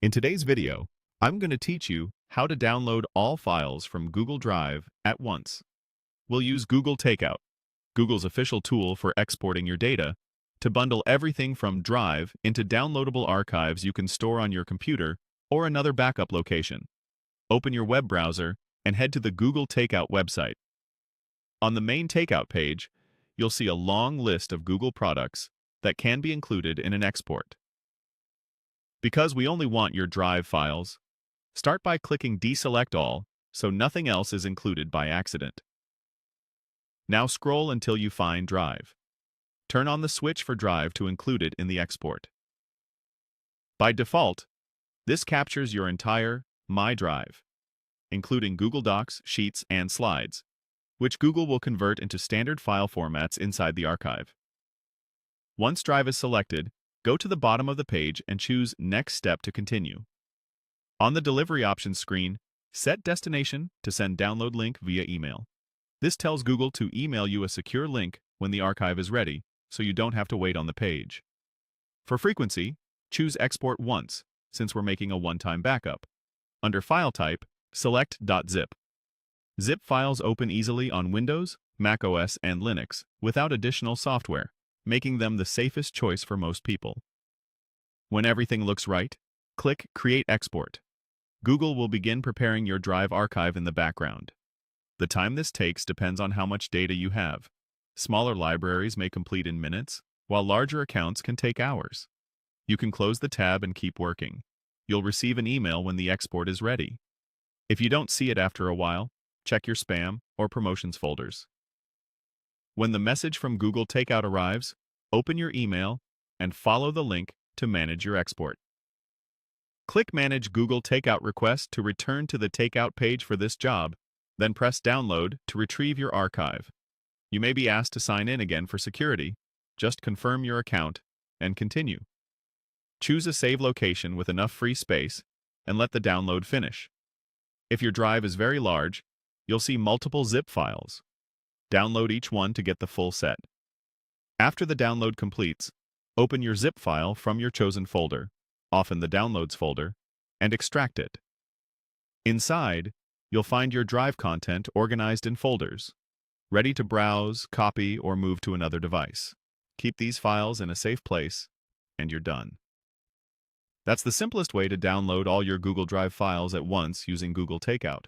In today's video, I'm going to teach you how to download all files from Google Drive at once. We'll use Google Takeout, Google's official tool for exporting your data, to bundle everything from Drive into downloadable archives you can store on your computer or another backup location. Open your web browser and head to the Google Takeout website. On the main Takeout page, you'll see a long list of Google products that can be included in an export. Because we only want your Drive files, start by clicking Deselect All so nothing else is included by accident. Now scroll until you find Drive. Turn on the switch for Drive to include it in the export. By default, this captures your entire My Drive, including Google Docs, Sheets, and Slides, which Google will convert into standard file formats inside the archive. Once Drive is selected, go to the bottom of the page and choose Next Step to continue. On the Delivery Options screen, set Destination to send download link via email. This tells Google to email you a secure link when the archive is ready, so you don't have to wait on the page. For frequency, choose Export Once, since we're making a one-time backup. Under File Type, select .zip. Zip files open easily on Windows, Mac OS, and Linux without additional software, making them the safest choice for most people. When everything looks right, click Create Export. Google will begin preparing your Drive archive in the background. The time this takes depends on how much data you have. Smaller libraries may complete in minutes, while larger accounts can take hours. You can close the tab and keep working. You'll receive an email when the export is ready. If you don't see it after a while, check your spam or promotions folders. When the message from Google Takeout arrives, open your email and follow the link to manage your export. Click Manage Google Takeout Request to return to the Takeout page for this job, then press Download to retrieve your archive. You may be asked to sign in again for security. Just confirm your account and continue. Choose a save location with enough free space and let the download finish. If your drive is very large, you'll see multiple zip files. Download each one to get the full set. After the download completes, open your zip file from your chosen folder, often the Downloads folder, and extract it. Inside, you'll find your Drive content organized in folders, ready to browse, copy, or move to another device. Keep these files in a safe place, and you're done. That's the simplest way to download all your Google Drive files at once using Google Takeout.